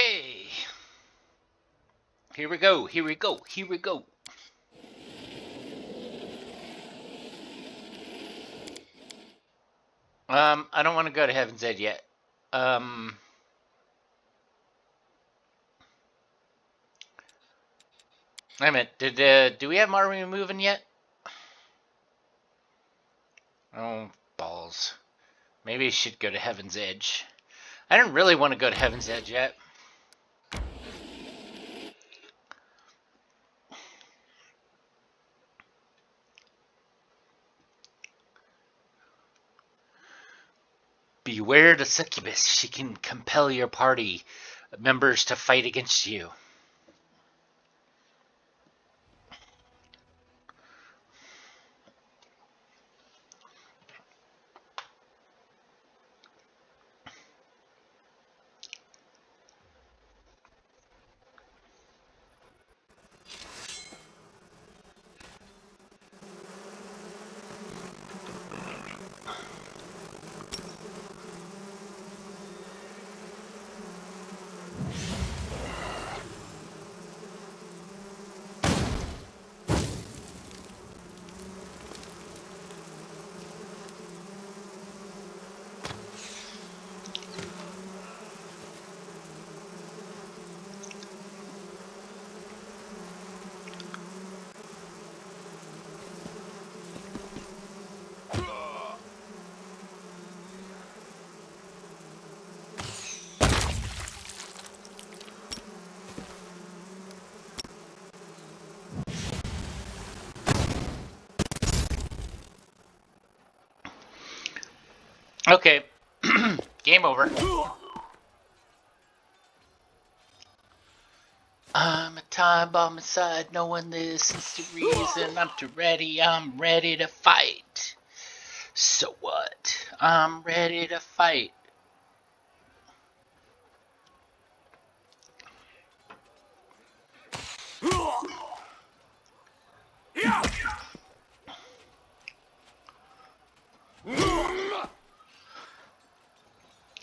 Okay. Here we go. Here we go. Here we go. I don't want to go to Heaven's Edge yet. Wait a minute. Do we have Marvin moving yet? Oh, balls. Maybe I should go to Heaven's Edge. I don't really want to go to Heaven's Edge yet. Beware the succubus. She can compel your party members to fight against you. Okay. Game over. I'm a time bomb inside, no one listens to reason. I'm too ready, I'm ready to fight. So what? I'm ready to fight.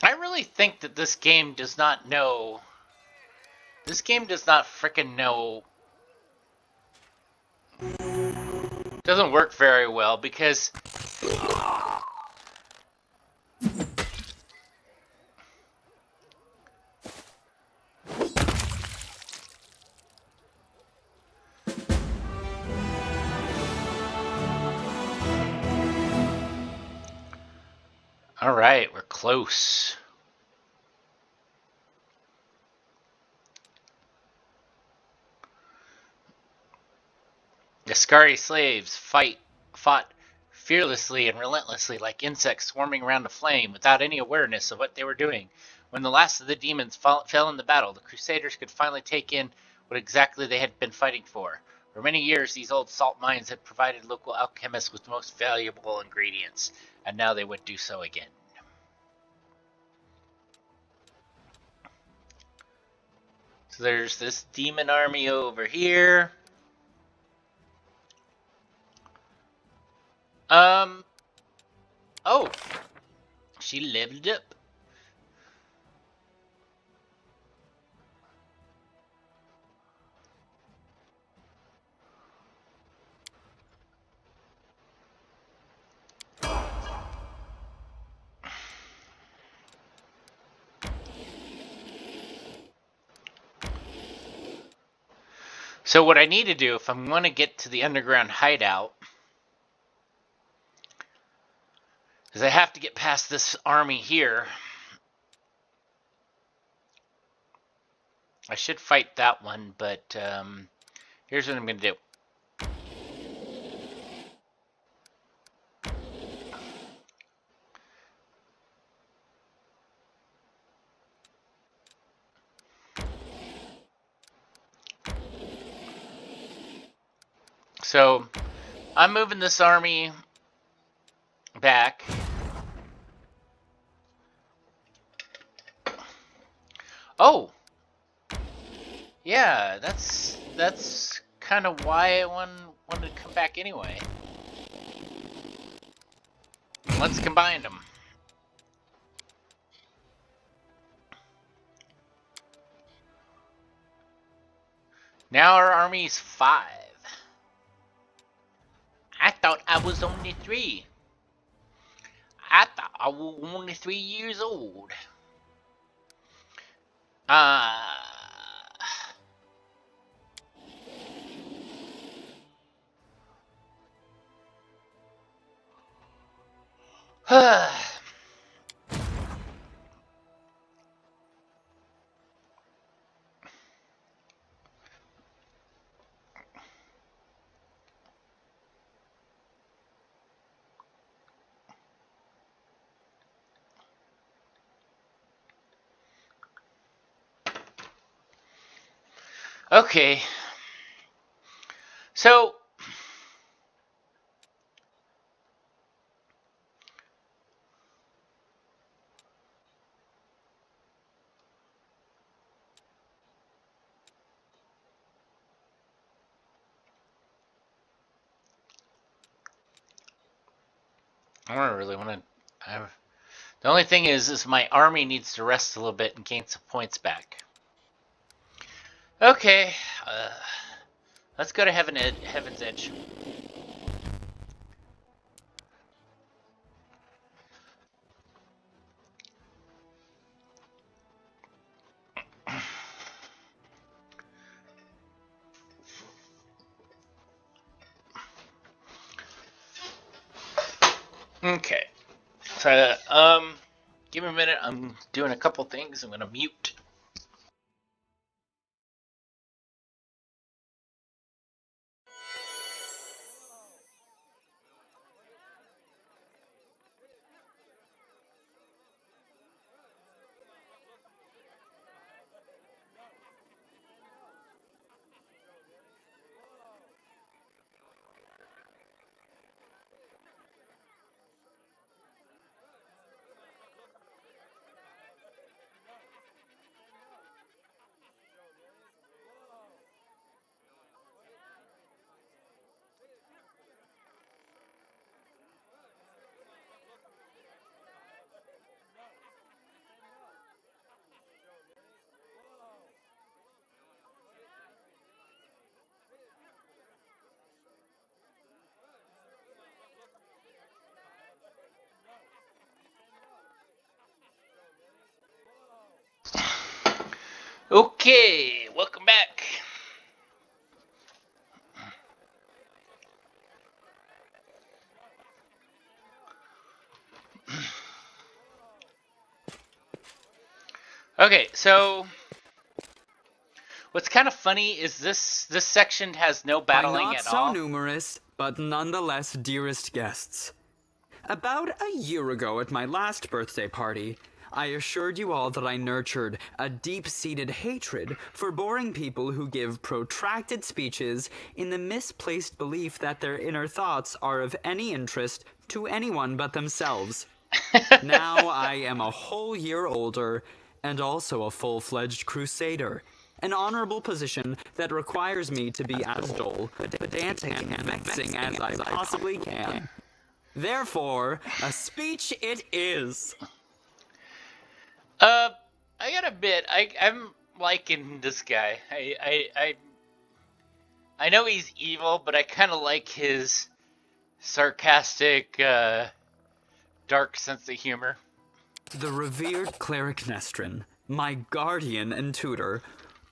I really think that this game does not know. This game does not frickin' know. Doesn't work very well because. Alright, we're close. The Askari slaves fought fearlessly and relentlessly like insects swarming around a flame without any awareness of what they were doing. When the last of the demons fell in the battle, the Crusaders could finally take in what exactly they had been fighting for. For many years, these old salt mines had provided local alchemists with the most valuable ingredients, and now they would do so again. So there's this demon army over here. Oh, she leveled up. So what I need to do, if I'm going to get to the underground hideout, is I have to get past this army here. I should fight that one, but here's what I'm going to do. So I'm moving this army back. Oh, yeah, that's kind of why I wanted to come back anyway. Let's combine them. Now our army's 5. I thought I was only 3. I thought I was only 3 years old. Uh. Okay. So. I don't really want to. The only thing is my army needs to rest a little bit and gain some points back. Okay. Let's go to Heaven's Edge. Okay. So, give me a minute. I'm doing a couple things. I'm gonna mute. Okay, welcome back. Okay, so what's kind of funny is this section has no battling not at so all. numerous, but nonetheless dearest guests. About a year ago at my last birthday party, I assured you all that I nurtured a deep-seated hatred for boring people who give protracted speeches in the misplaced belief that their inner thoughts are of any interest to anyone but themselves. Now I am a whole year older and also a full-fledged crusader. An honorable position that requires me to be as dull, pedantic, and vexing as I possibly can. Therefore, a speech it is. I gotta admit, I'm liking this guy. I know he's evil, but I kind of like his sarcastic, dark sense of humor. The revered cleric Nestrin, my guardian and tutor,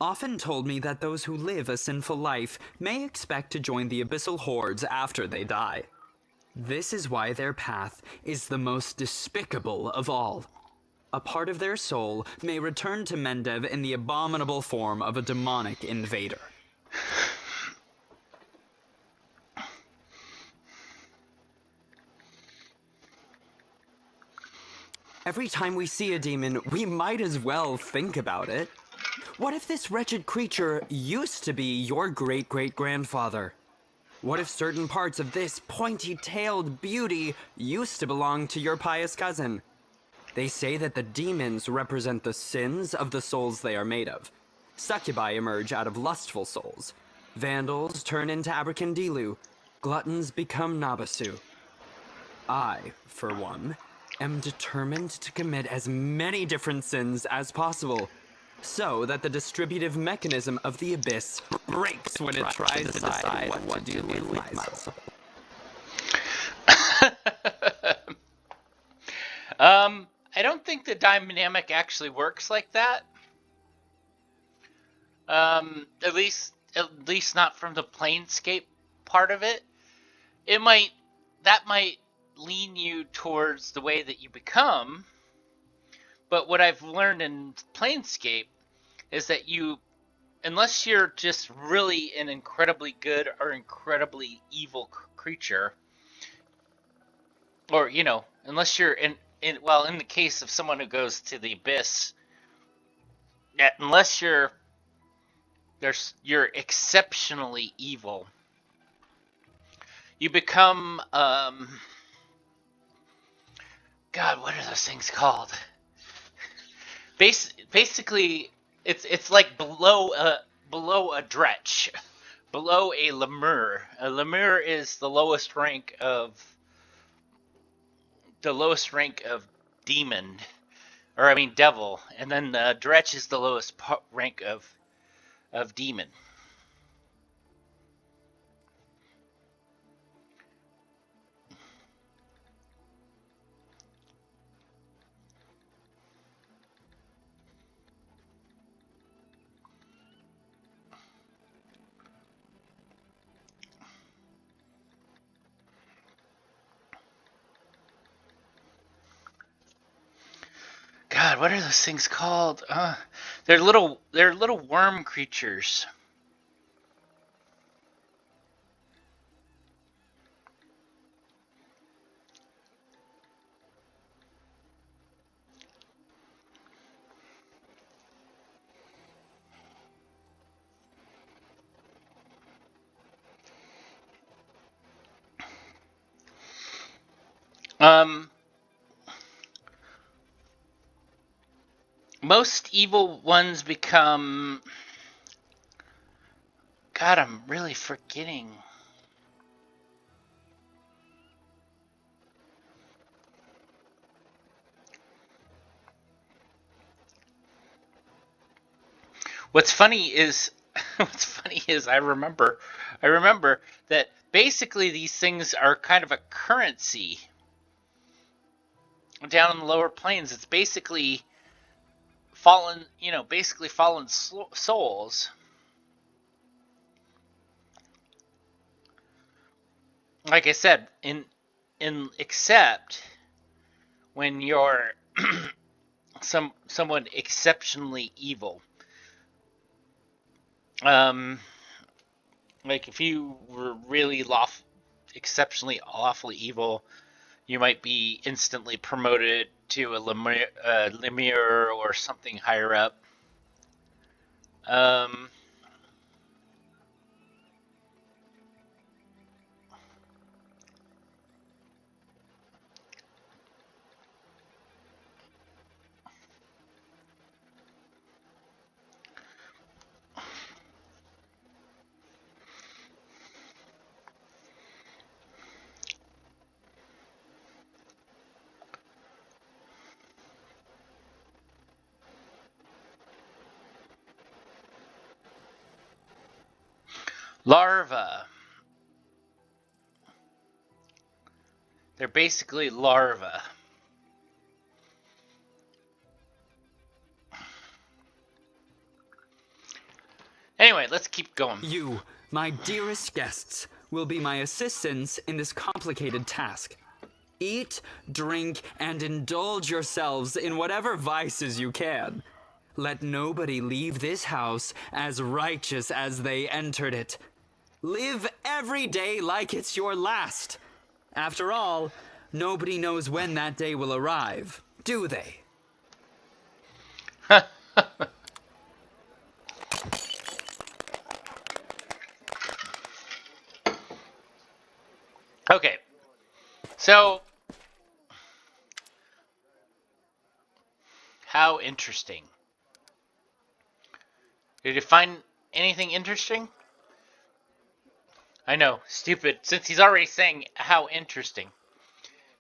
often told me that those who live a sinful life may expect to join the abyssal hordes after they die. This is why their path is the most despicable of all. A part of their soul may return to Mendev in the abominable form of a demonic invader. Every time we see a demon, we might as well think about it. What if this wretched creature used to be your great-great-grandfather? What if certain parts of this pointy-tailed beauty used to belong to your pious cousin? They say that the demons represent the sins of the souls they are made of. Succubi emerge out of lustful souls. Vandals turn into Abracandilu. Gluttons become Nabasu. I, for one, am determined to commit as many different sins as possible. so that the distributive mechanism of the abyss breaks when it tries to decide what to do with my soul. I don't think the dynamic actually works like that. At least not from the Planescape part of it. That might lean you towards the way that you become. But what I've learned in Planescape is that unless you're just really an incredibly good or incredibly evil creature, or unless you're in the case of someone who goes to the abyss, unless you're exceptionally evil, you become God, what are those things called? Basically, it's like below a dretch, below a lemur. A lemur is the lowest rank of demon, or I mean devil, and then dretch is the lowest rank of demon. God, what are those things called? They're little worm creatures. Um, Most evil ones become. God, I'm really forgetting. What's funny is, I remember that basically these things are kind of a currency down in the lower planes. It's basically fallen souls. Like I said, in except when you're someone exceptionally evil. Um, like if you were really exceptionally awfully evil, you might be instantly promoted to a lemure or something higher up. Um, Larva. They're basically larvae. Anyway, let's keep going. You, my dearest guests, will be my assistants in this complicated task. Eat, drink, and indulge yourselves in whatever vices you can. Let nobody leave this house as righteous as they entered it. Live every day like it's your last. After all, nobody knows when that day will arrive, do they? Okay, so how interesting. Did you find anything interesting? I know, stupid, since he's already saying how interesting.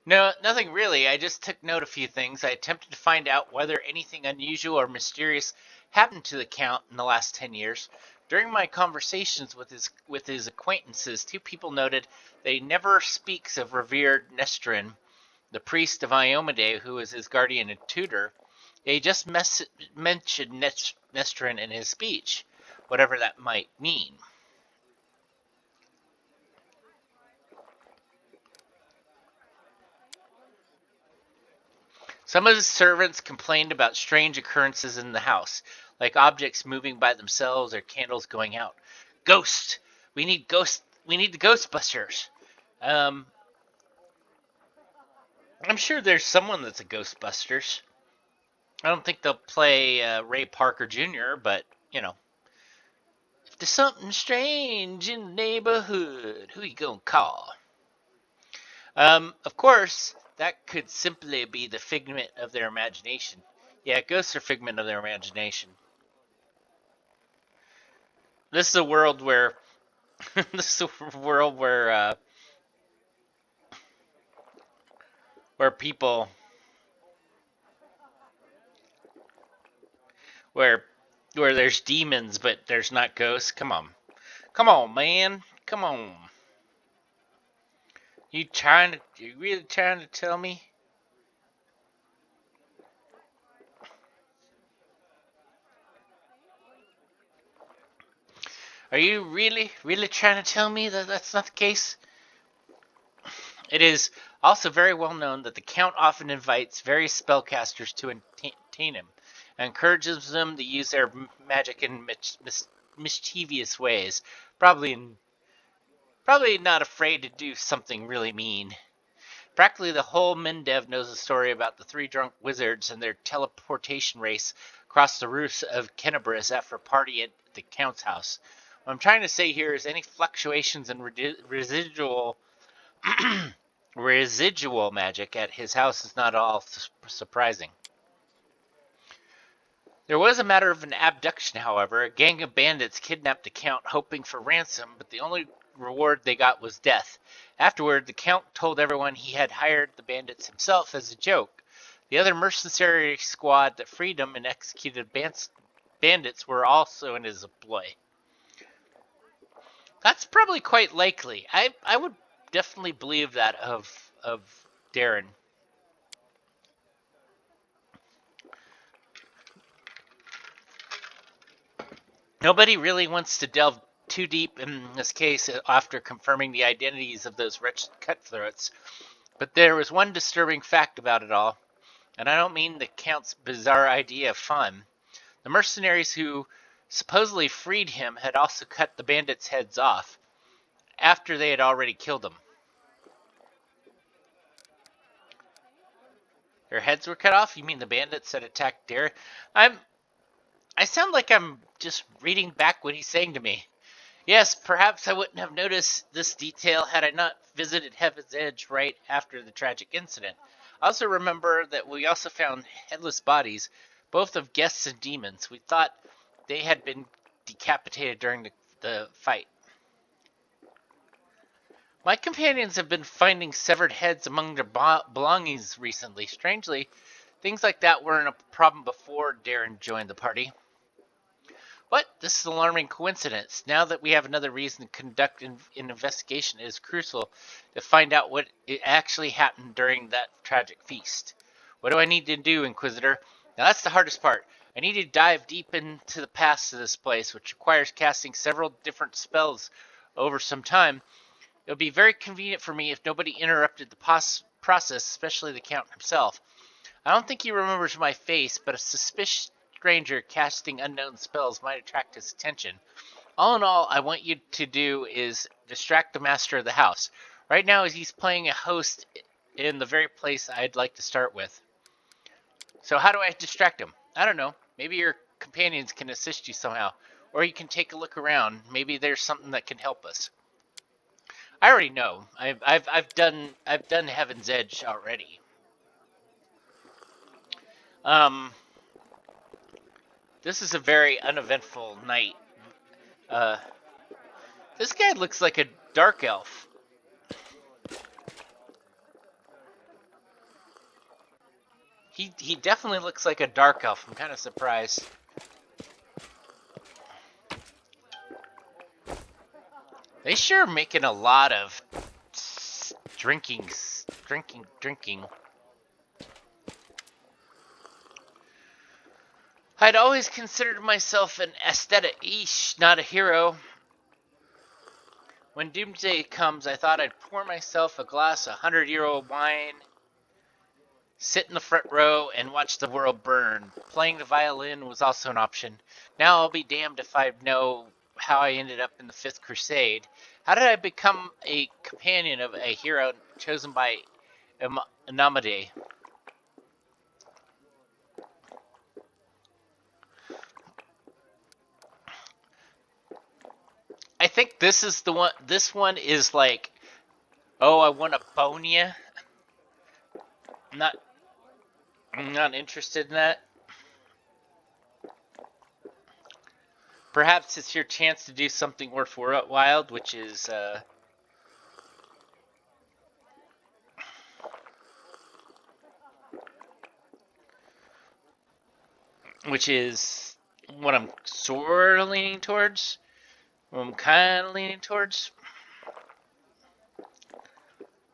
No, nothing really. I just took note of a few things. I attempted to find out whether anything unusual or mysterious happened to the Count in the last 10 years. During my conversations with his acquaintances, two people noted that he never speaks of revered Nestrin, the priest of Iomade, who is his guardian and tutor. He just mentioned Nestrin in his speech, whatever that might mean. Some of his servants complained about strange occurrences in the house, like objects moving by themselves or candles going out. Ghost! We need ghost! We need the Ghostbusters! Um, I'm sure there's someone that's a Ghostbusters. I don't think they'll play Ray Parker Jr., but, you know, if there's something strange in the neighborhood, who you gonna call? Of course, that could simply be the figment of their imagination. Yeah, ghosts are figment of their imagination. This is a world where this is a world where people where where there's demons but there's not ghosts. Come on, man, come on. You really trying to tell me? Are you really trying to tell me that that's not the case? It is also very well known that the Count often invites various spellcasters to entertain him, and encourages them to use their magic in mischievous ways, probably in probably not afraid to do something really mean. Practically the whole Mendev knows a story about the three drunk wizards and their teleportation race across the roofs of Kenabris after a party at the Count's house. What I'm trying to say here is any fluctuations in residual magic at his house is not all surprising. There was a matter of an abduction, however. A gang of bandits kidnapped the Count, hoping for ransom, but the only reward they got was death. Afterward, the Count told everyone he had hired the bandits himself as a joke. The other mercenary squad that freed him and executed bandits were also in his employ. That's probably quite likely. I would definitely believe that of Darren. Nobody really wants to delve too deep in this case after confirming the identities of those wretched cutthroats, but there was one disturbing fact about it all, and I don't mean the Count's bizarre idea of fun. The mercenaries who supposedly freed him had also cut the bandits' heads off after they had already killed them. Their heads were cut off? You mean the bandits that attacked Dare? I'm I sound like I'm just reading back what he's saying to me. Yes, perhaps I wouldn't have noticed this detail had I not visited Heaven's Edge right after the tragic incident. I also remember that we also found headless bodies, both of guests and demons. We thought they had been decapitated during the fight. My companions have been finding severed heads among their belongings recently. Strangely, things like that weren't a problem before Darren joined the party. What? This is an alarming coincidence. Now that we have another reason to conduct an investigation, it is crucial to find out what actually happened during that tragic feast. What do I need to do, Inquisitor? Now that's the hardest part. I need to dive deep into the past of this place, which requires casting several different spells over some time. It would be very convenient for me if nobody interrupted the process, especially the Count himself. I don't think he remembers my face, but a suspicious stranger casting unknown spells might attract his attention. All in all, I want you to do is distract the master of the house. Right now, he's playing a host in the very place I'd like to start with. So, how do I distract him? I don't know. Maybe your companions can assist you somehow. Or you can take a look around. Maybe there's something that can help us. I already know. I've done Heaven's Edge already. Um, this is a very uneventful night. Uh, this guy looks like a dark elf. He definitely looks like a dark elf. I'm kind of surprised. They sure are making a lot of drinking. I'd always considered myself an aesthete-ish, not a hero. When doomsday comes, I thought I'd pour myself a glass of 100-year-old wine, sit in the front row, and watch the world burn. Playing the violin was also an option. Now I'll be damned if I know how I ended up in the Fifth Crusade. How did I become a companion of a hero chosen by Anomade? I think this is the one. This one is like, oh, I want to bone you. Not, I'm not interested in that. Perhaps it's your chance to do something worthwhile, which is what I'm sort of leaning towards. What I'm kind of leaning towards.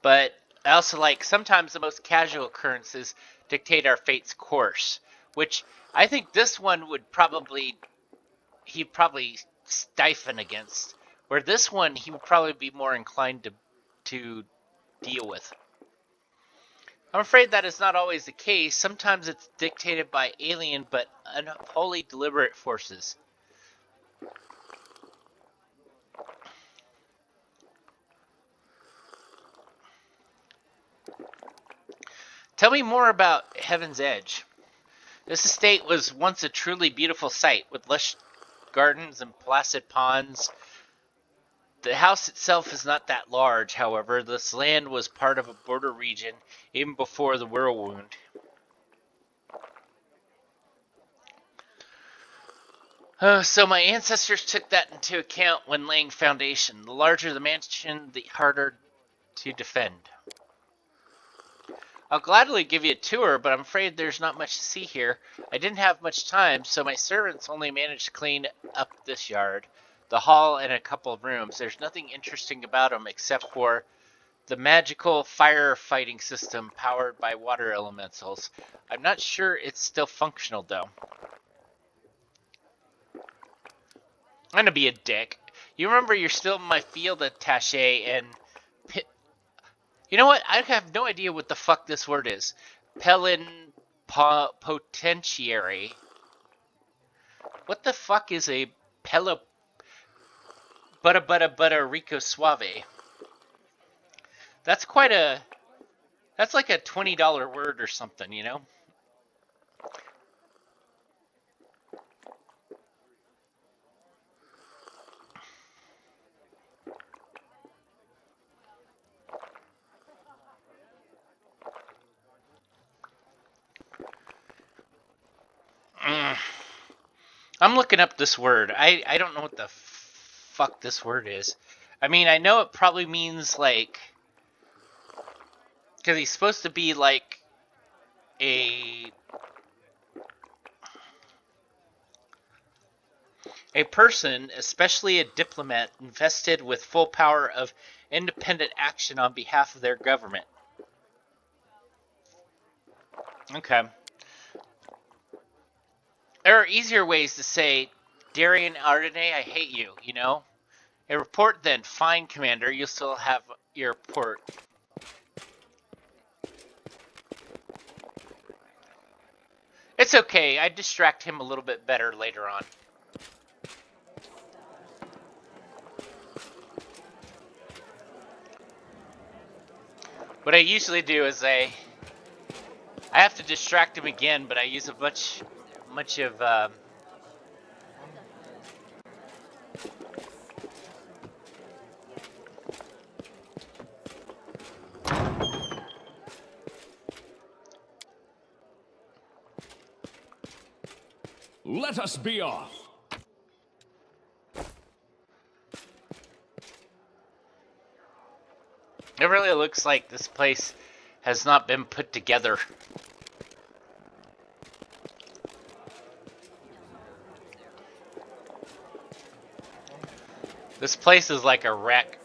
But I also like sometimes the most casual occurrences dictate our fate's course, which I think this one would probably he'd probably stiffen against. Where this one he would probably be more inclined to deal with. I'm afraid that is not always the case. Sometimes it's dictated by alien but unholy deliberate forces. Tell me more about Heaven's Edge. This estate was once a truly beautiful sight with lush gardens and placid ponds. The house itself is not that large, however. This land was part of a border region even before the whirlwind. So my ancestors took that into account when laying foundation. The larger the mansion, the harder to defend. I'll gladly give you a tour, but I'm afraid there's not much to see here. I didn't have much time, so my servants only managed to clean up this yard, the hall, and a couple of rooms. There's nothing interesting about them except for the magical firefighting system powered by water elementals. I'm not sure it's still functional, though. I'm gonna be a dick. You remember you're still my field attache and... You know what? I have no idea what the fuck this word is. Potentiary. What the fuck is a pelo... Butta rico suave? That's quite a... That's like a $20 word or something, you know? Mm. I'm looking up this word. I don't know what the fuck this word is. I mean, I know it probably means like... Because he's supposed to be like a... A person, especially a diplomat, invested with full power of independent action on behalf of their government. Okay. There are easier ways to say, Darian Ardenay, I hate you, you know? A report then. Fine, Commander, you'll still have your report. It's okay, I distract him a little bit better later on. What I usually do is I have to distract him again, but I use a much of Let us be off. it really looks like this place has not been put together. This place is like a wreck.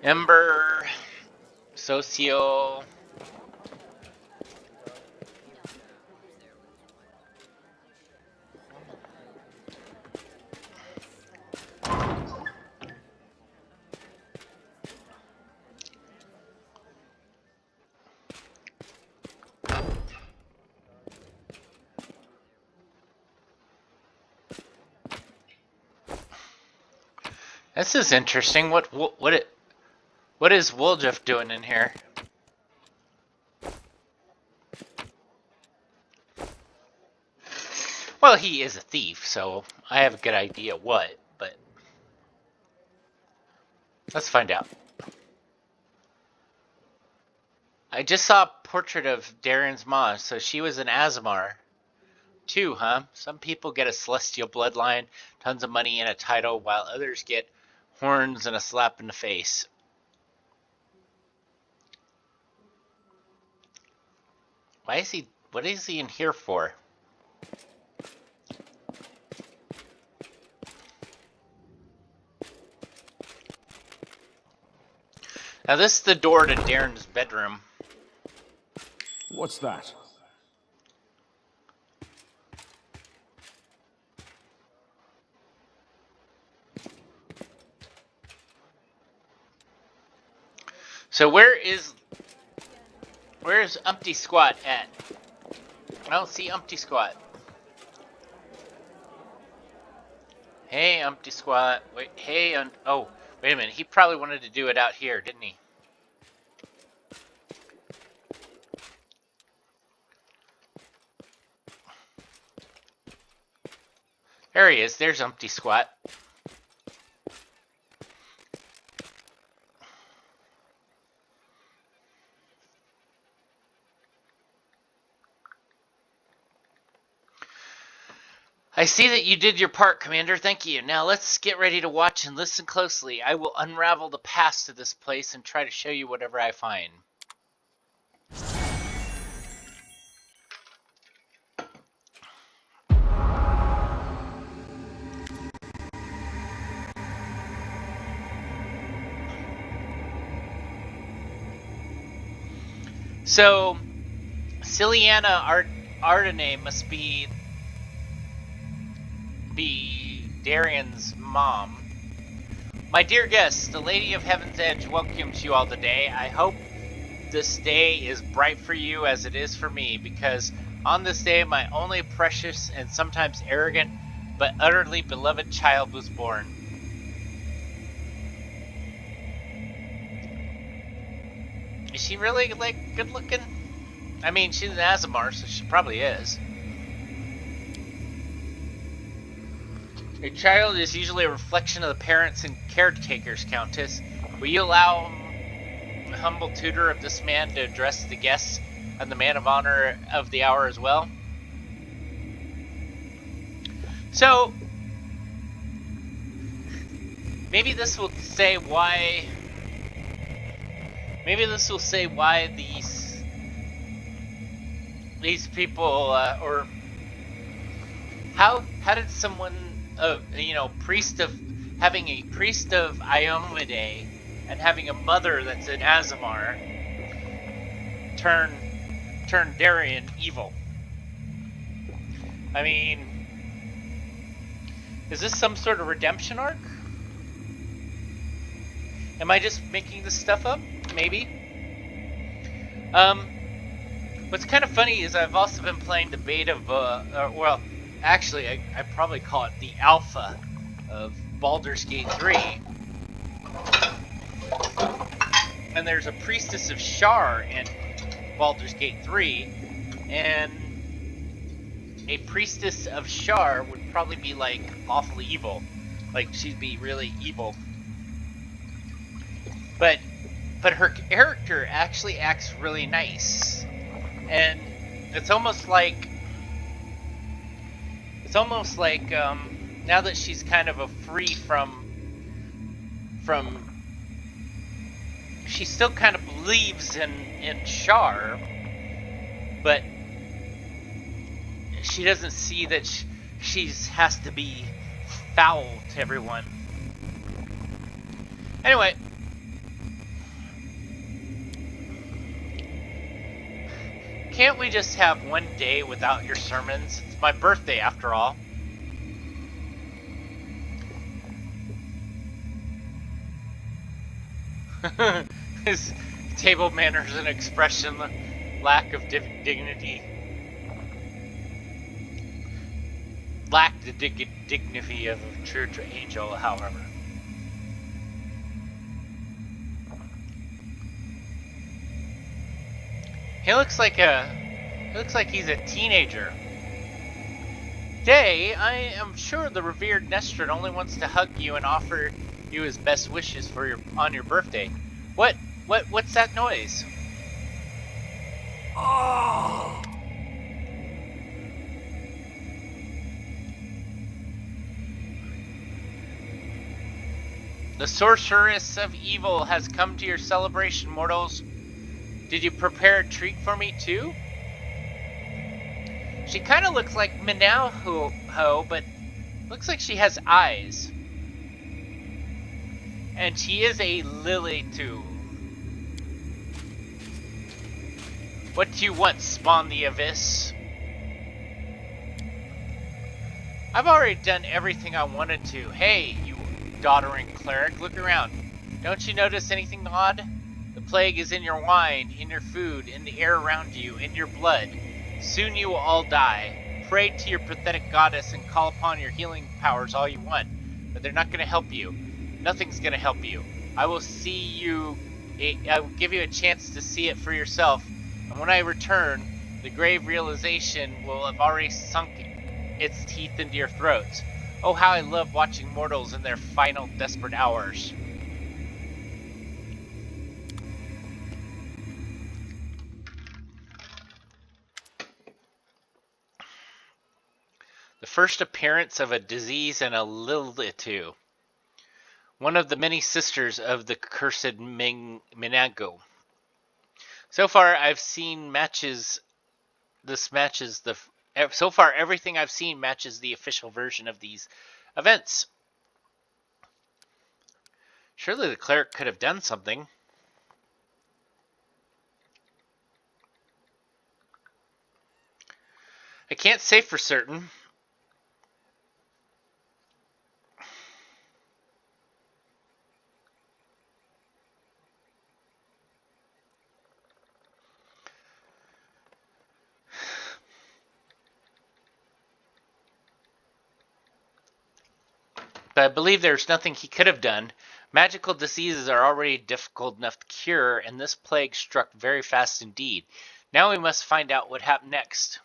Ember, Socio. This is interesting. What is Woljef doing in here? Well, he is a thief, so I have a good idea what, but let's find out. I just saw a portrait of Darren's ma, so she was an Azamar. Too, huh? Some people get a celestial bloodline, tons of money, and a title, while others get horns and a slap in the face. Why is he... What is he in here for? Now this is the door to Darren's bedroom. What's that? So where's Umpty Squat at? I don't see Umpty Squat. Hey, Umpty Squat. Wait, hey, oh, wait a minute. He probably wanted to do it out here, didn't he? There he is. There's Umpty Squat. I see that you did your part, Commander. Thank you. Now let's get ready to watch and listen closely. I will unravel the past of this place and try to show you whatever I find. So, Ciliana Ardene must be Darian's mom. My dear guests, the Lady of Heaven's Edge welcomes you all today. I hope this day is bright for you as it is for me, because on this day my only precious and sometimes arrogant but utterly beloved child was born. Is she really, like, good looking? I mean, she's an Azamar, so she probably is. A child is usually a reflection of the parents and caretakers, Countess. Will you allow the humble tutor of this man to address the guests and the man of honor of the hour as well? So, maybe this will say why... Maybe this will say why these people, or how did someone, priest of, having a priest of Iomade and having a mother that's an Azamar turn Darian evil? I mean, is this some sort of redemption arc? Am I just making this stuff up? Maybe. What's kind of funny is I've also been playing the beta of, actually, I probably call it the alpha of Baldur's Gate 3. And there's a priestess of Shar in Baldur's Gate 3, and a priestess of Shar would probably be like awfully evil. Like, she'd be really evil. But her character actually acts really nice, and it's almost like now that she's kind of a free from she still kind of believes in Shar, but she doesn't see that She has to be foul to everyone. Anyway, can't we just have one day without your sermons? It's my birthday after all. His table manners and expression, lack of dignity, lack the dignity of a church angel, however. He looks like he's a teenager. Day, I am sure the revered Nestrin only wants to hug you and offer you his best wishes for your birthday. What's that noise? Oh! The sorceress of evil has come to your celebration, mortals. Did you prepare a treat for me too? She kind of looks like Minao, but looks like she has eyes. And she is a lily too. What do you want, Spawn the Abyss? I've already done everything I wanted to. Hey, you doddering cleric, look around. Don't you notice anything odd? The plague is in your wine, in your food, in the air around you, in your blood. Soon you will all die. Pray to your pathetic goddess and call upon your healing powers all you want, but they're not going to help you. Nothing's going to help you. I will give you a chance to see it for yourself, and when I return, the grave realization will have already sunk its teeth into your throats. Oh, how I love watching mortals in their final desperate hours. The first appearance of a disease in a Lilitu, one of the many sisters of the cursed Minago. So far, I've seen matches. This matches the. So far, everything I've seen matches the official version of these events. Surely the cleric could have done something. I can't say for certain. But I believe there's nothing he could have done. Magical diseases are already difficult enough to cure, and this plague struck very fast indeed. Now we must find out what happened next.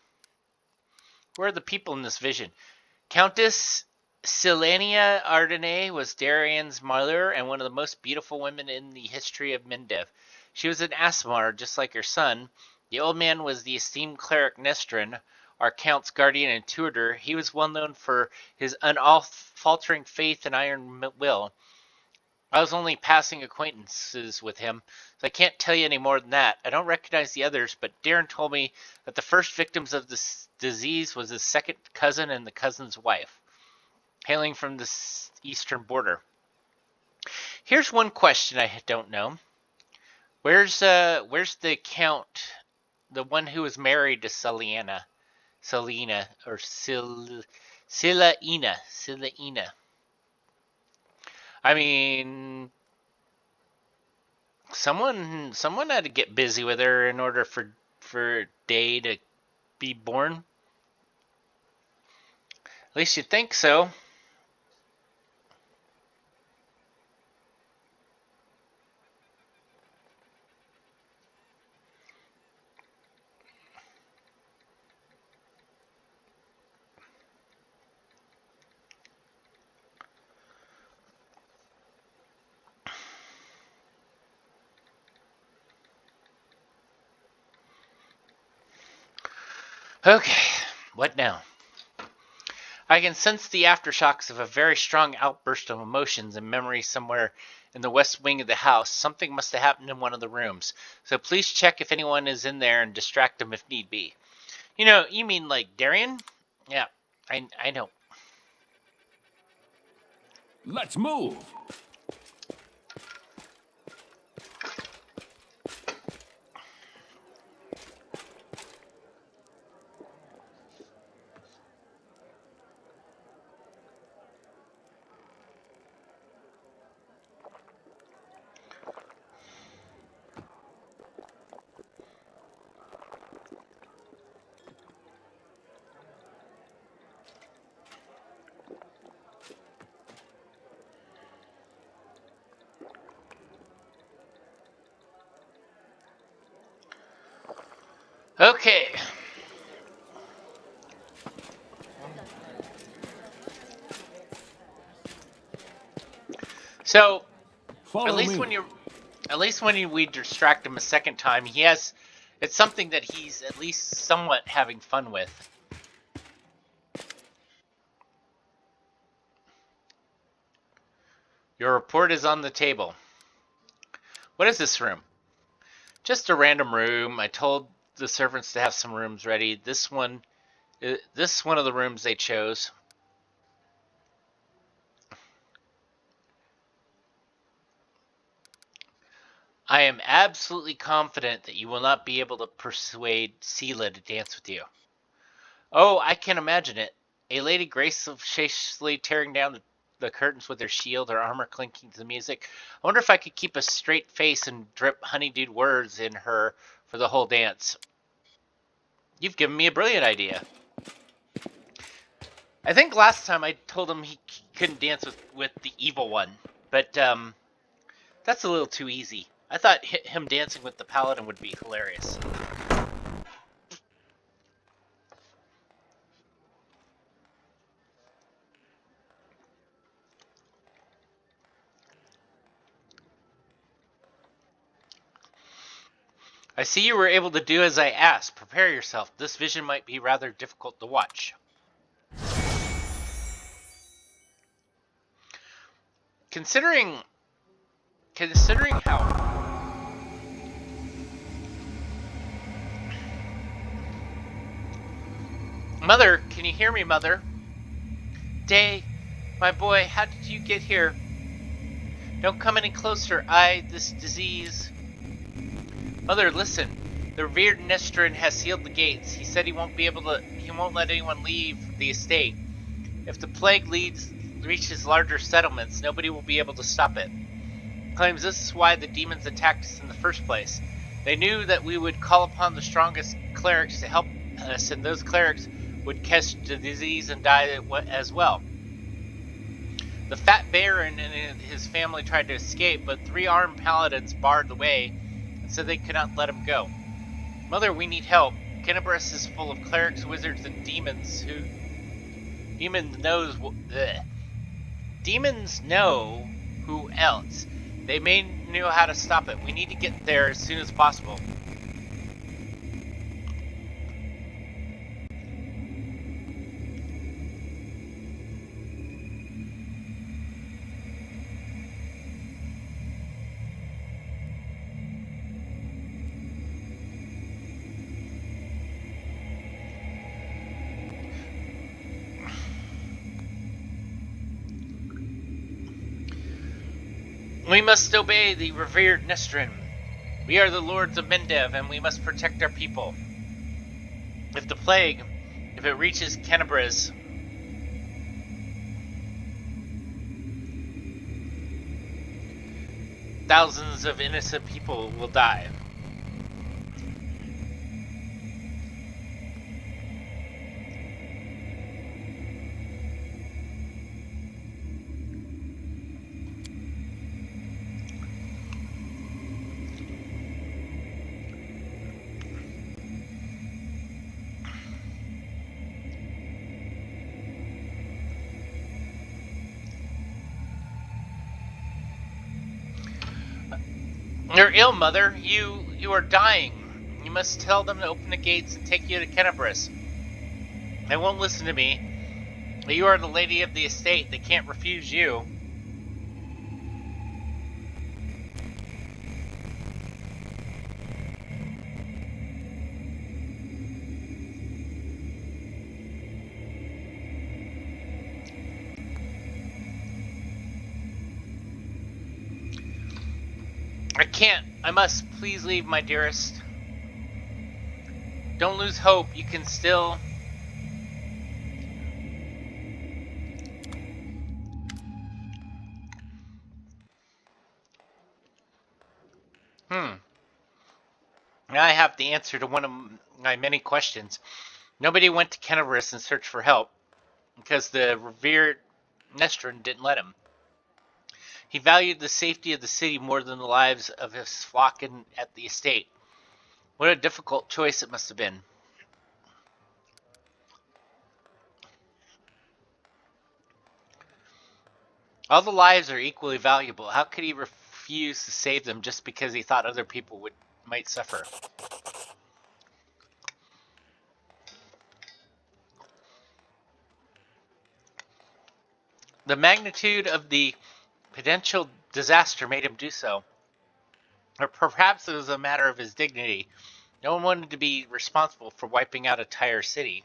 Where are the people in this vision? Countess Silenia Ardenne was Darian's mother and one of the most beautiful women in the history of Mendev. She was an Asmar, just like her son. The old man was the esteemed cleric Nestrin, our count's guardian and tutor. He was well known for his unfaltering faith and iron will. I was only passing acquaintances with him, so I can't tell you any more than that. I don't recognize the others, but Darren told me that the first victims of this disease was his second cousin and the cousin's wife, hailing from the eastern border. Here's one question I don't know. Where's the count, the one who was married to Selena, or Silaina? I mean, someone had to get busy with her in order for Day to be born. At least you'd think so. Okay, what now? I can sense the aftershocks of a very strong outburst of emotions and memories somewhere in the west wing of the house. Something must have happened in one of the rooms. So please check if anyone is in there and distract them if need be. You mean like Darian? Yeah. I know. Let's move! Okay. So at Follow least me. when you we distract him a second time, he has it's something that he's at least somewhat having fun with. Your report is on the table. What is this room? Just a random room. I told the servants to have some rooms ready. This is one of the rooms they chose. I am absolutely confident that you will not be able to persuade Sela to dance with you. Oh, I can imagine it. A lady gracefully tearing down the curtains with her shield, her armor clinking to the music. I wonder if I could keep a straight face and drip honeydewed words in her for the whole dance. You've given me a brilliant idea. I think last time I told him he couldn't dance with the evil one, but that's a little too easy. I thought him dancing with the paladin would be hilarious. I see you were able to do as I asked. Prepare yourself. This vision might be rather difficult to watch. Considering how Mother, can you hear me, Mother? Day, my boy, how did you get here? Don't come any closer. This disease. Mother, listen. The revered Nestrin has sealed the gates. He said he won't let anyone leave the estate. If the plague reaches larger settlements, nobody will be able to stop it. Claims this is why the demons attacked us in the first place. They knew that we would call upon the strongest clerics to help us, and those clerics would catch the disease and die as well. The fat baron and his family tried to escape, but 3 armed paladins barred the way and said they could not let him go. Mother, we need help. Kenabres is full of clerics, wizards, and demons Demons know who else. They may know how to stop it. We need to get there as soon as possible. We must obey the revered Nestrin. We are the lords of Mendev, and we must protect our people. If the plague, if it reaches Kenabres, thousands of innocent people will die. You're ill, Mother. You are dying. You must tell them to open the gates and take you to Kenabres. They won't listen to me. You are the lady of the estate. They can't refuse you. I can't. I must. Please leave, my dearest. Don't lose hope. You can still. Hmm. Now I have the answer to one of my many questions. Nobody went to Kenneris in search for help because the revered Nestrin didn't let him. He valued the safety of the city more than the lives of his flock at the estate. What a difficult choice it must have been. All the lives are equally valuable. How could he refuse to save them just because he thought other people might suffer? The magnitude of the potential disaster made him do so. Or perhaps it was a matter of his dignity. No one wanted to be responsible for wiping out a entire city.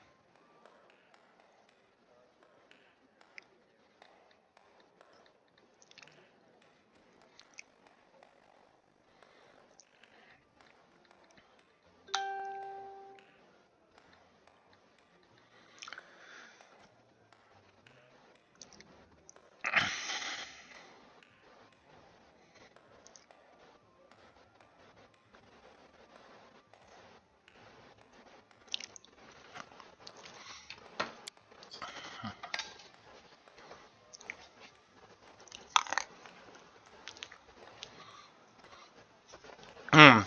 Hmm.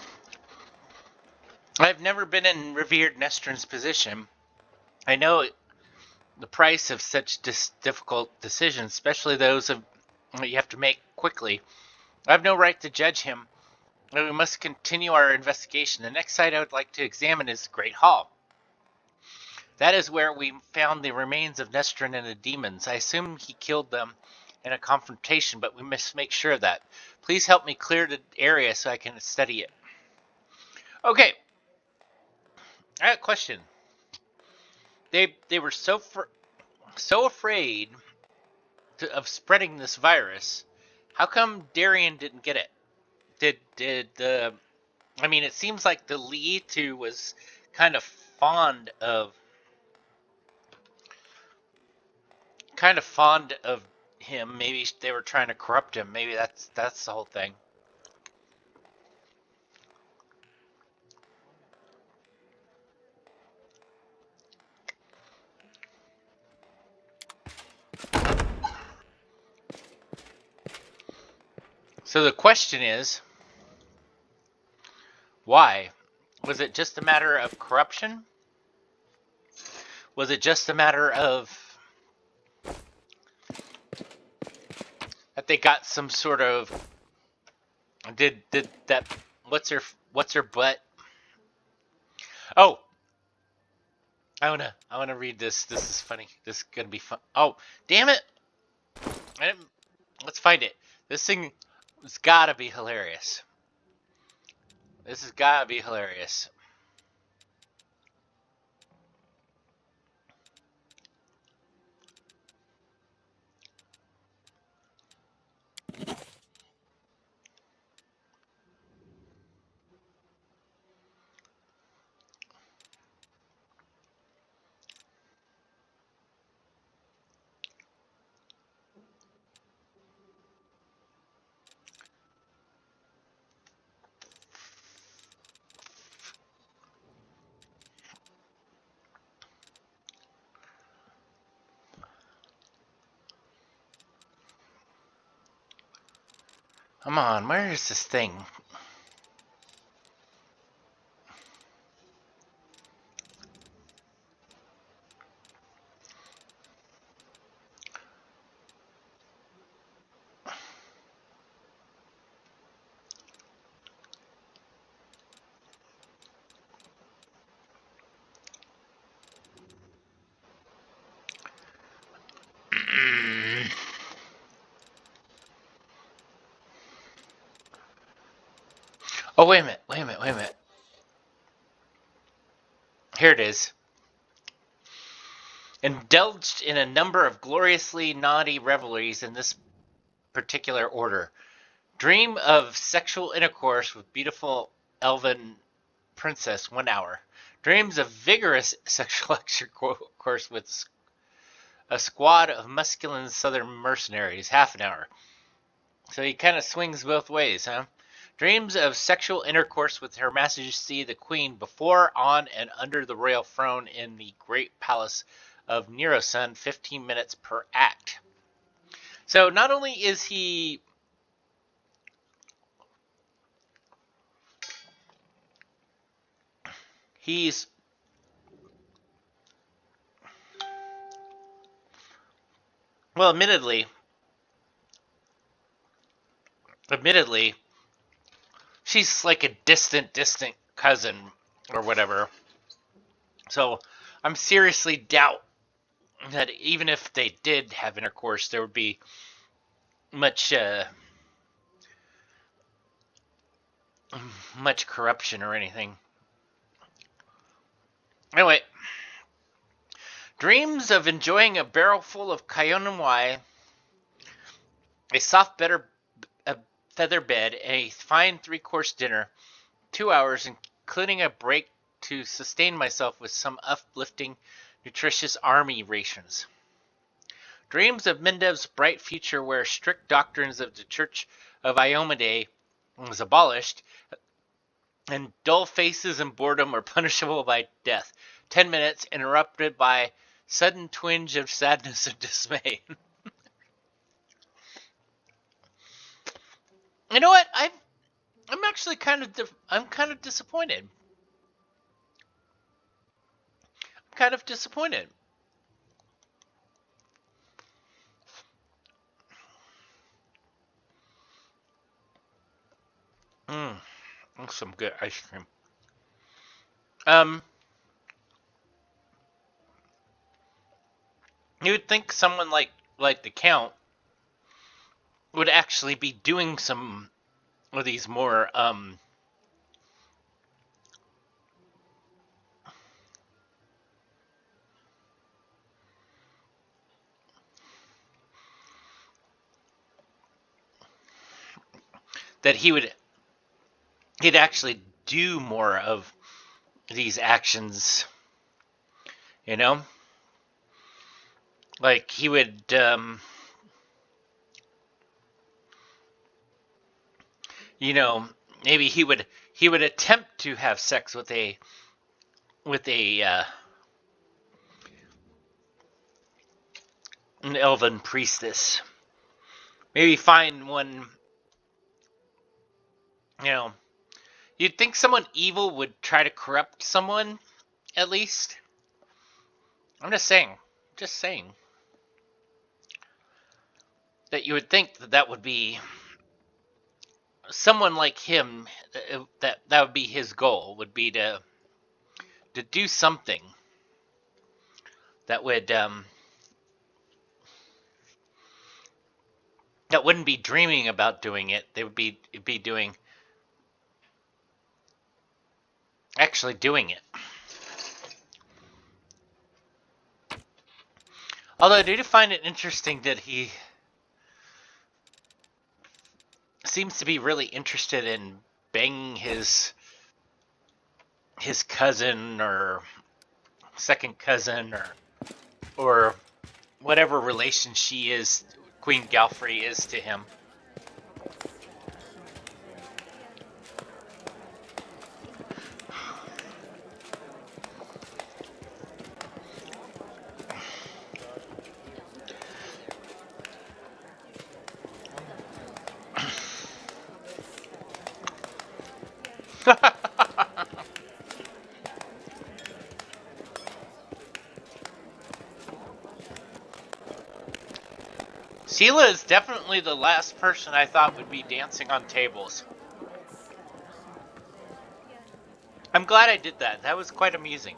I've never been in revered Nestrin's position. I know the price of such difficult decisions, especially those that you have to make quickly. I have no right to judge him. We must continue our investigation. The next site I would like to examine is the Great Hall. That is where we found the remains of Nestrin and the demons. I assume he killed them in a confrontation, but we must make sure of that. Please help me clear the area so I can study it. Okay, I have a question. They were so afraid of spreading this virus. How come Darien didn't get it? Did the I mean, it seems like the Lietu was kind of fond of him. Maybe they were trying to corrupt him. Maybe that's the whole thing. So the question is, why? Was it just a matter of corruption? Was it just a matter of that they got some sort of did that what's her butt? Oh, I wanna read this. This is funny. This is gonna be fun. Oh, damn it! I didn't, let's find it. This thing has gotta be hilarious. This has gotta be hilarious. Come on, where is this thing? Oh, wait a minute, wait a minute, wait a minute. Here it is. Indulged in a number of gloriously naughty revelries in this particular order. Dream of sexual intercourse with beautiful elven princess, 1 hour. Dreams of vigorous sexual intercourse with a squad of masculine southern mercenaries, half an hour. So he kind of swings both ways, huh? Dreams of sexual intercourse with Her Majesty the Queen before, on, and under the royal throne in the great palace of Nerosun, 15 minutes per act. So not only is he's well, admittedly, she's like a distant cousin or whatever. So I'm seriously doubt that even if they did have intercourse, there would be much much corruption or anything. Anyway, dreams of enjoying a barrel full of Cayenne wine, a soft a feather bed, and a fine three-course dinner, 2 hours, including a break to sustain myself with some uplifting, nutritious army rations. Dreams of Mendev's bright future where strict doctrines of the Church of Iomade was abolished, and dull faces and boredom are punishable by death. 10 minutes interrupted by sudden twinge of sadness and dismay. You know what? I'm actually I'm kind of disappointed. I'm kind of disappointed. Mmm, some good ice cream. Um, you would think someone like the Count would actually be doing some of these more that he'd actually do more of these actions, you know? Like he would you know, maybe he would attempt to have sex with a an elven priestess. Maybe find one, you know, you'd think someone evil would try to corrupt someone at least. I'm just saying that you would think that that would be someone like him, that would be his goal, would be to do something that would that wouldn't be dreaming about doing it. They would be doing actually doing it. Although I do find it interesting that he seems to be really interested in banging his cousin or second cousin or whatever relation she is, Queen Galfrey is to him. Sheila is definitely the last person I thought would be dancing on tables. I'm glad I did that. That was quite amusing.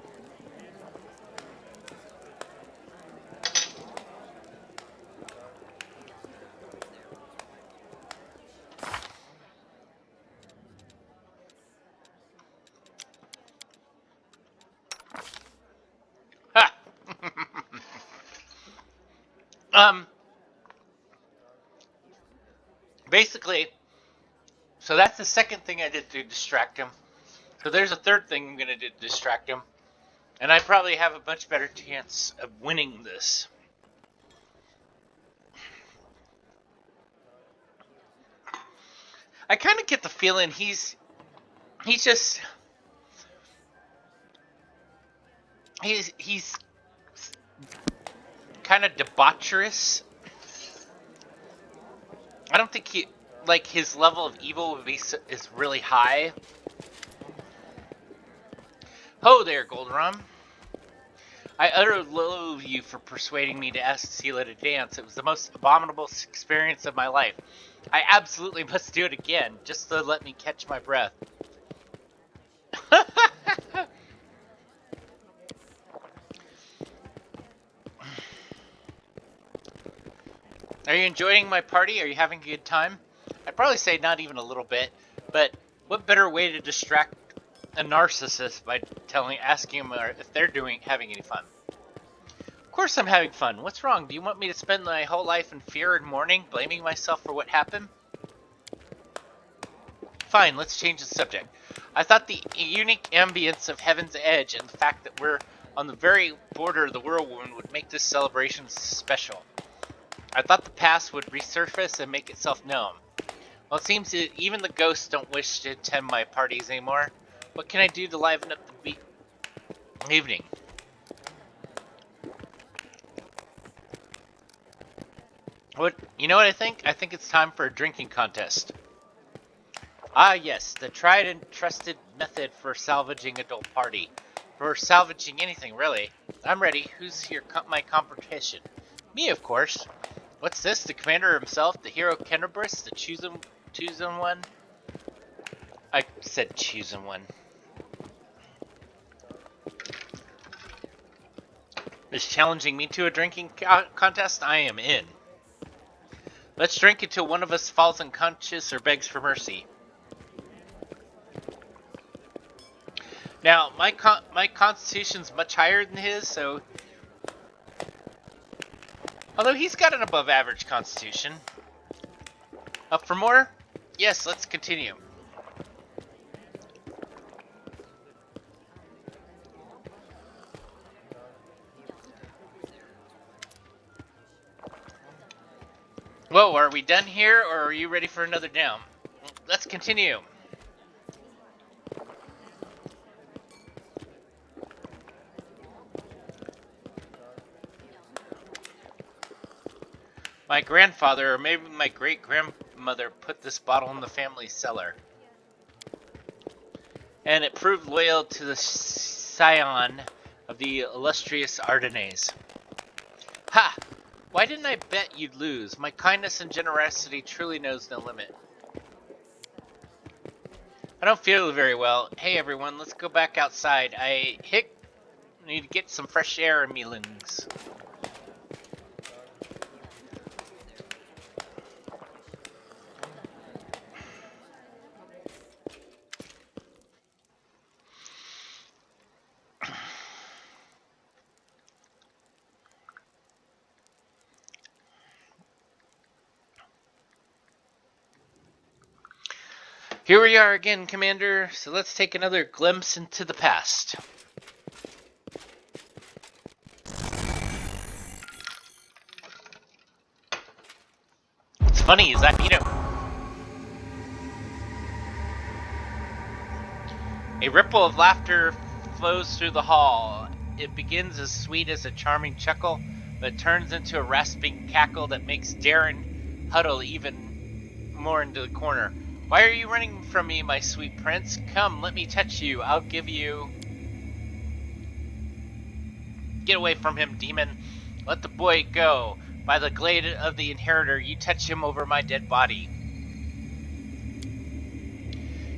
Ha! um, basically, So that's the second thing I did to distract him. So there's a third thing I'm going to do to distract him. And I probably have a much better chance of winning this. I kind of get the feeling he's just he's kind of debaucherous. I don't think he like his level of evil would be is really high. Ho there, Goldaron. I utterly loathe you for persuading me to ask Sela to dance. It was the most abominable experience of my life. I absolutely must do it again, just to let me catch my breath. Are you enjoying my party? Are you having a good time? I'd probably say not even a little bit, but what better way to distract a narcissist by asking them if they're having any fun? Of course I'm having fun. What's wrong? Do you want me to spend my whole life in fear and mourning, blaming myself for what happened? Fine, let's change the subject. I thought the unique ambience of Heaven's Edge and the fact that we're on the very border of the whirlwind would make this celebration special. I thought the past would resurface and make itself known. Well, it seems that even the ghosts don't wish to attend my parties anymore. What can I do to liven up the evening? You know what I think? I think it's time for a drinking contest. Ah, yes, the tried and trusted method for salvaging adult party. For salvaging anything, really. I'm ready. Who's my competition? Me, of course. What's this? The commander himself? The hero Kennebrus? The chosen one? I said chosen one. Is challenging me to a drinking contest? I am in. Let's drink until one of us falls unconscious or begs for mercy. Now, my constitution's much higher than his, so... Although he's got an above average constitution. Up for more? Yes, let's continue. Whoa, are we done here, or are you ready for another down? Let's continue. My grandfather, or maybe my great-grandmother, put this bottle in the family cellar. And it proved loyal to the scion of the illustrious Ardennes. Ha! Why didn't I bet you'd lose? My kindness and generosity truly knows no limit. I don't feel very well. Hey everyone, let's go back outside. I need to get some fresh air in me lungs. Here we are again, Commander, so let's take another glimpse into the past. What's funny is I beat him. A ripple of laughter flows through the hall. It begins as sweet as a charming chuckle, but turns into a rasping cackle that makes Darren huddle even more into the corner. Why are you running from me, my sweet prince? Come, let me touch you. I'll give you... Get away from him, demon. Let the boy go. By the glade of the inheritor, you touch him over my dead body.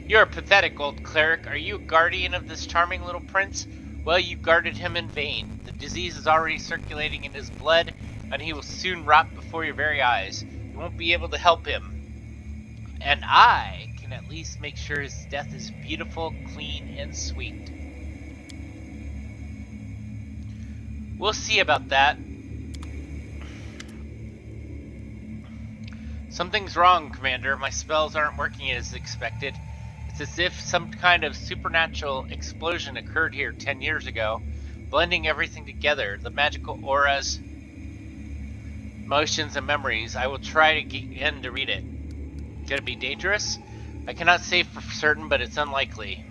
You're a pathetic old cleric. Are you a guardian of this charming little prince? Well, you guarded him in vain. The disease is already circulating in his blood, and he will soon rot before your very eyes. You won't be able to help him. And I can at least make sure his death is beautiful, clean, and sweet. We'll see about that. Something's wrong, Commander. My spells aren't working as expected. It's as if some kind of supernatural explosion occurred here 10 years ago, blending everything together, the magical auras, motions, and memories. I will try to get in to read it. Could it be dangerous? I cannot say for certain, but it's unlikely.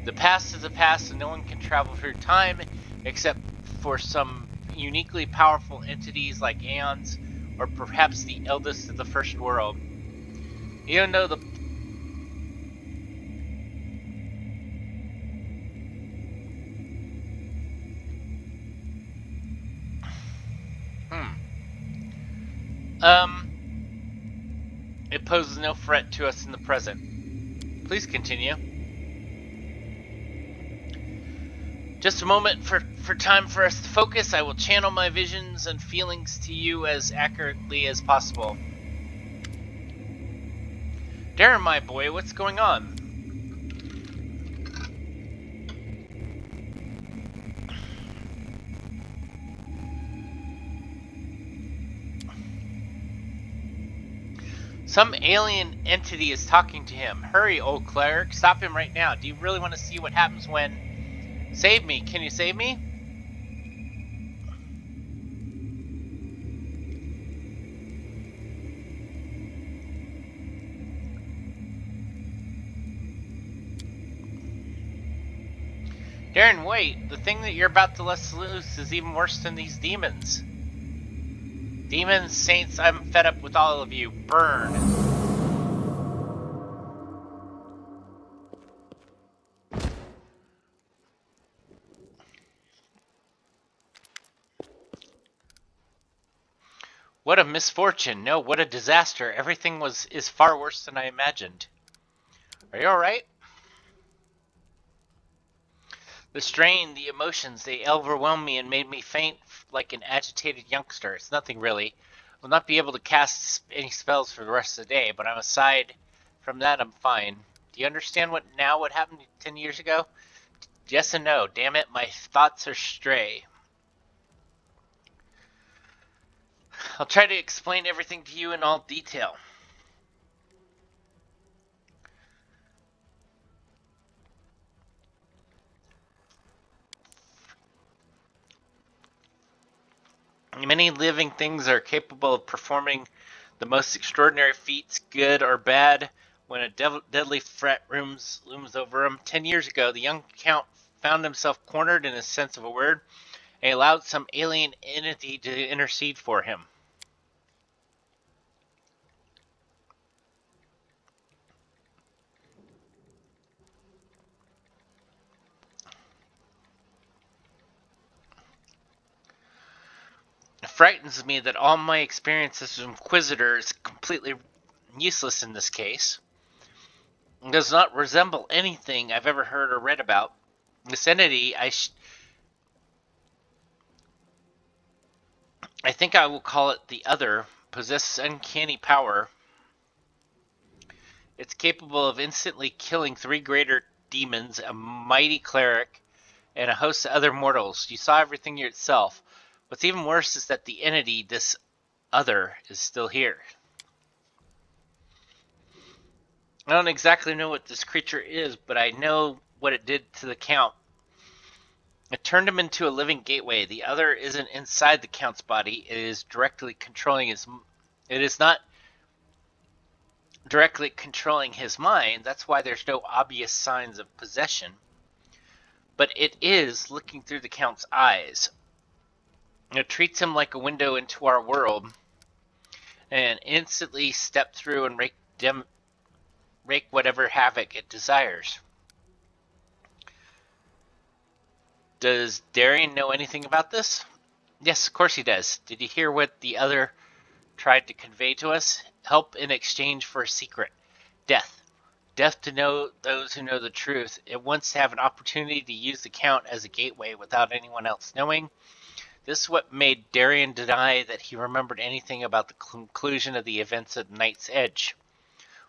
The past is the past, and no one can travel through time except for some uniquely powerful entities like Aeons, or perhaps the eldest of the First World. Even though the it poses no threat to us in the present. Please continue. Just a moment for time for us to focus. I will channel my visions and feelings to you as accurately as possible. Darren, my boy, what's going on? Some alien entity is talking to him. Hurry, old cleric. Stop him right now. Do you really want to see what happens when... Save me. Can you save me? Darren, wait. The thing that you're about to let loose is even worse than these demons. Demons, saints, I'm fed up with all of you. Burn. What a misfortune. No, what a disaster. Everything is far worse than I imagined. Are you alright? The strain, the emotions, they overwhelmed me and made me faint like an agitated youngster. It's nothing really. I'll not be able to cast any spells for the rest of the day, but I'm aside from that, I'm fine. Do you understand what happened 10 years ago? Yes and no. Damn it, my thoughts are stray. I'll try to explain everything to you in all detail. Many living things are capable of performing the most extraordinary feats, good or bad, when a deadly threat looms over him. 10 years ago, the young count found himself cornered in his sense of a word and allowed some alien entity to intercede for him. It frightens me that all my experience as an Inquisitor is completely useless in this case. It does not resemble anything I've ever heard or read about. This entity, I think I will call it the Other, possesses uncanny power. It's capable of instantly killing 3 greater demons, a mighty cleric, and a host of other mortals. You saw everything yourself. What's even worse is that the entity, this Other, is still here. I don't exactly know what this creature is, but I know what it did to the Count. It turned him into a living gateway. The Other isn't inside the Count's body. It is not directly controlling his mind. That's why there's no obvious signs of possession. But it is looking through the Count's eyes. It treats him like a window into our world and instantly step through and wreak whatever havoc it desires. Does Darian know anything about this? Yes, of course he does. Did you hear what the Other tried to convey to us? Help in exchange for a secret. Death. Death to know those who know the truth. It wants to have an opportunity to use the Count as a gateway without anyone else knowing. This is what made Darian deny that he remembered anything about the conclusion of the events at Night's Edge.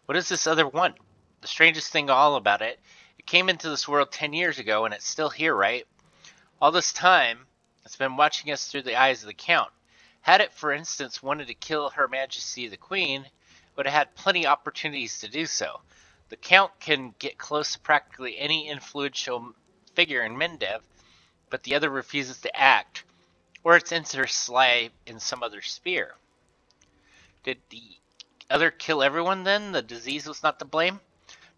What does this Other want? The strangest thing all about it, it came into this world 10 years ago and it's still here, right? All this time, it's been watching us through the eyes of the Count. Had it, for instance, wanted to kill Her Majesty the Queen, it would have had plenty of opportunities to do so. The Count can get close to practically any influential figure in Mendev, but the other refuses to act, or its interests lie in some other sphere. Did the other kill everyone then? The disease was not to blame?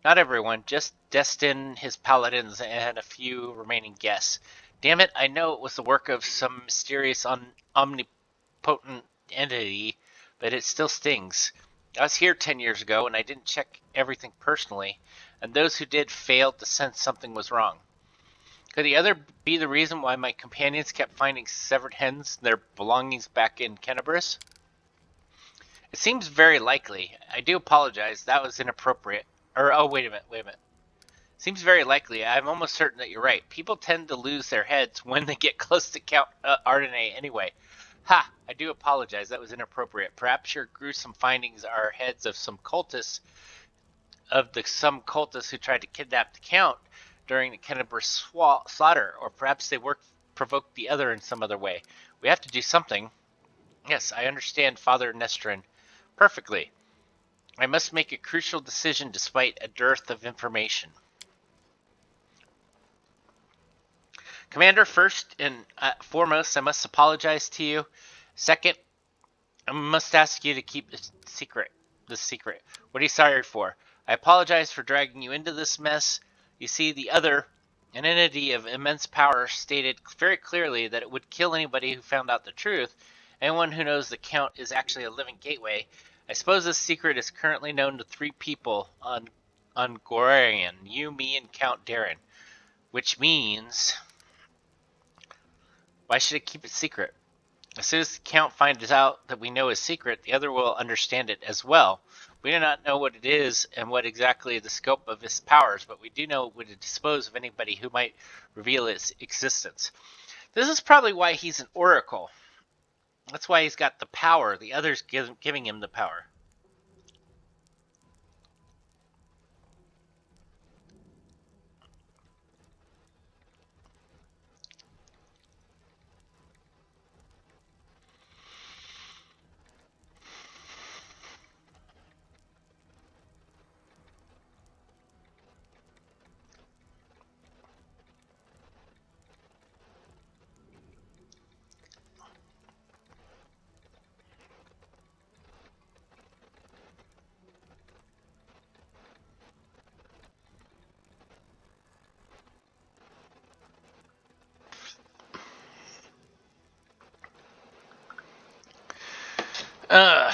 Not everyone, just Destin, his paladins, and a few remaining guests. Damn it, I know it was the work of some mysterious omnipotent entity, but it still stings. I was here 10 years ago, and I didn't check everything personally, and those who did failed to sense something was wrong. Could the other be the reason why my companions kept finding severed heads and their belongings back in Kenabris? It seems very likely. I do apologize, that was inappropriate. Oh, wait a minute. Seems very likely. I'm almost certain that you're right. People tend to lose their heads when they get close to Count Ardenay anyway. Ha! I do apologize. That was inappropriate. Perhaps your gruesome findings are heads of some cultists who tried to kidnap the Count during the Kenneber slaughter, or perhaps they provoked the other in some other way. We have to do something. Yes, I understand, Father Nestrin, perfectly. I must make a crucial decision despite a dearth of information. Commander, first and foremost, I must apologize to you. Second, I must ask you to keep this secret. What are you sorry for? I apologize for dragging you into this mess. You see, the other, an entity of immense power, stated very clearly that it would kill anybody who found out the truth. Anyone who knows the Count is actually a living gateway. I suppose this secret is currently known to 3 people on Gorarian. You, me, and Count Darren. Which means... Why should I keep it secret? As soon as the Count finds out that we know his secret, the other will understand it as well. We do not know what it is and what exactly the scope of his powers, but we do know we to dispose of anybody who might reveal its existence. This is probably why he's an oracle. That's why he's got the power. The others giving him the power. Uh,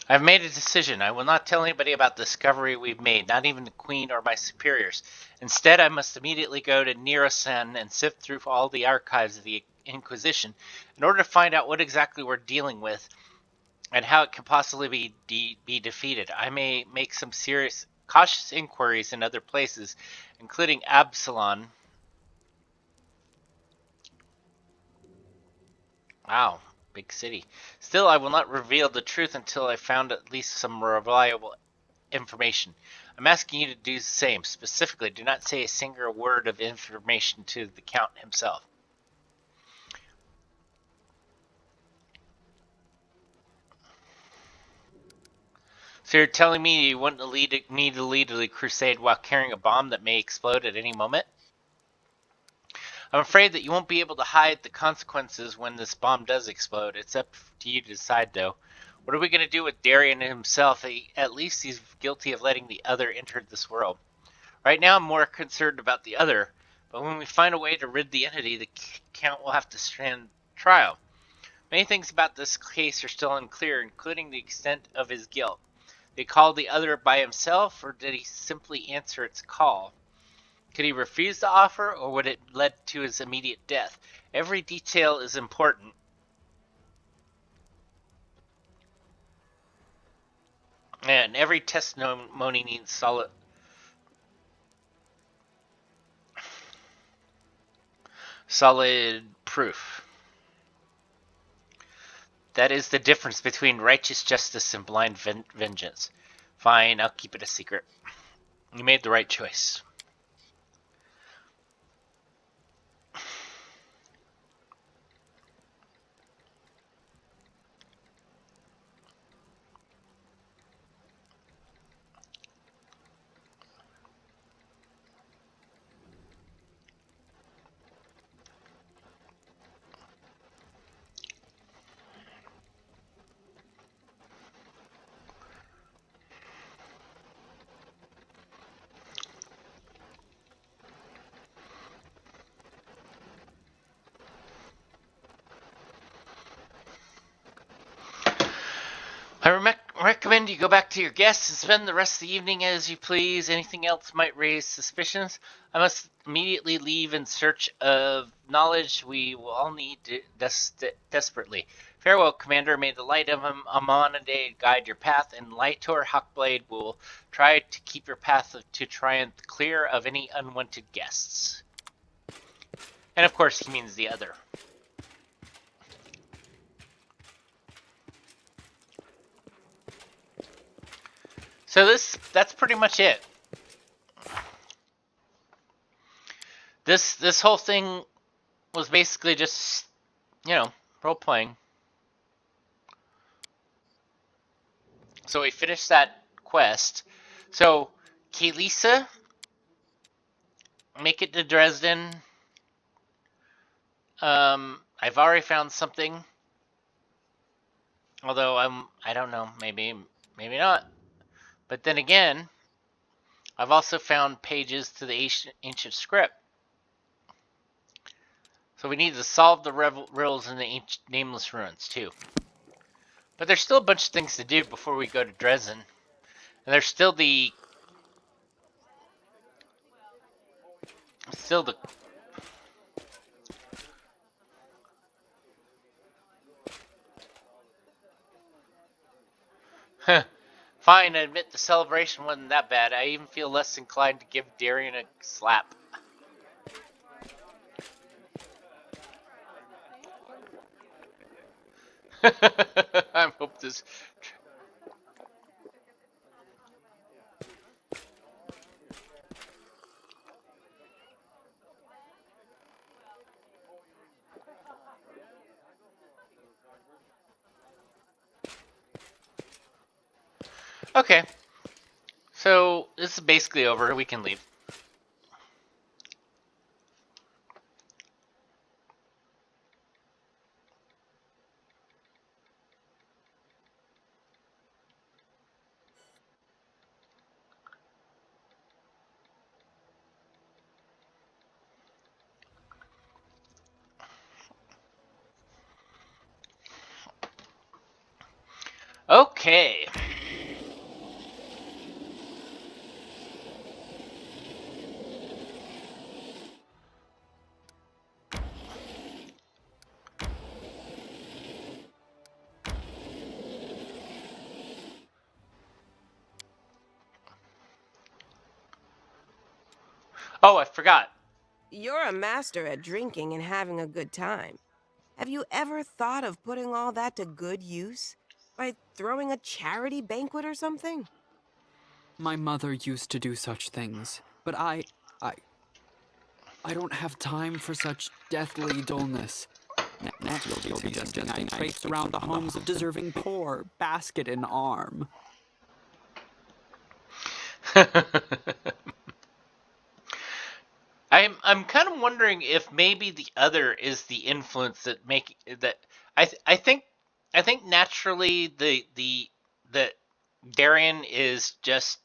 I've made a decision. I will not tell anybody about the discovery we've made, not even the Queen or my superiors. Instead, I must immediately go to Nirosen and sift through all the archives of the Inquisition in order to find out what exactly we're dealing with and how it can possibly be defeated. I may make some serious, cautious inquiries in other places, including Absalon. Wow, big city. Still, I will not reveal the truth until I found at least some reliable information. I'm asking you to do the same. Specifically, do not say a single word of information to the Count himself. So you're telling me you want me to lead the crusade while carrying a bomb that may explode at any moment? I'm afraid that you won't be able to hide the consequences when this bomb does explode. It's up to you to decide, though. What are we going to do with Darian himself? At least he's guilty of letting the other enter this world. Right now, I'm more concerned about the other, but when we find a way to rid the entity, the Count will have to stand trial. Many things about this case are still unclear, including the extent of his guilt. Did he call the other by himself, or did he simply answer its call? Could he refuse the offer, or would it lead to his immediate death? Every detail is important. And every testimony needs solid proof. That is the difference between righteous justice and blind vengeance. Fine, I'll keep it a secret. You made the right choice. I recommend you go back to your guests and spend the rest of the evening as you please. Anything else might raise suspicions. I must immediately leave in search of knowledge we will all need desperately. Farewell, Commander. May the light of Amanade guide your path, and Lightor Hawkblade will try to keep your path to triumph clear of any unwanted guests. And of course, he means the other. So that's pretty much it. This whole thing was basically just, role playing. So we finished that quest. So Kaelisa, make it to Dresden. I've already found something. Although I don't know, maybe not. But then again, I've also found pages to the ancient script. So we need to solve the riddles in the nameless ruins too. But there's still a bunch of things to do before we go to Dresden. And there's still the Fine, I admit the celebration wasn't that bad. I even feel less inclined to give Darian a slap. I hope this. Okay, so this is basically over. We can leave. Okay. Oh, I forgot. You're a master at drinking and having a good time. Have you ever thought of putting all that to good use? By throwing a charity banquet or something? My mother used to do such things, but I don't have time for such deathly dullness. Next, you'll be suggesting I traipse around the homes of deserving poor, basket in arm. I'm kind of wondering if maybe the other is the influence that make that I think naturally the Darian is just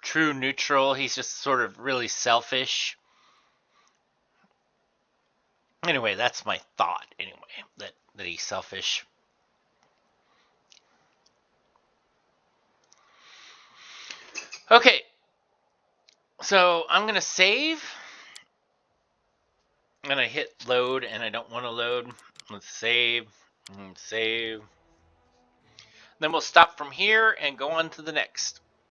true neutral. He's just sort of really selfish. Anyway, that's my thought. Anyway, that he's selfish. Okay, so I'm gonna save. I'm gonna hit load, and I don't want to load. Let's save. Save. Then we'll stop from here and go on to the next.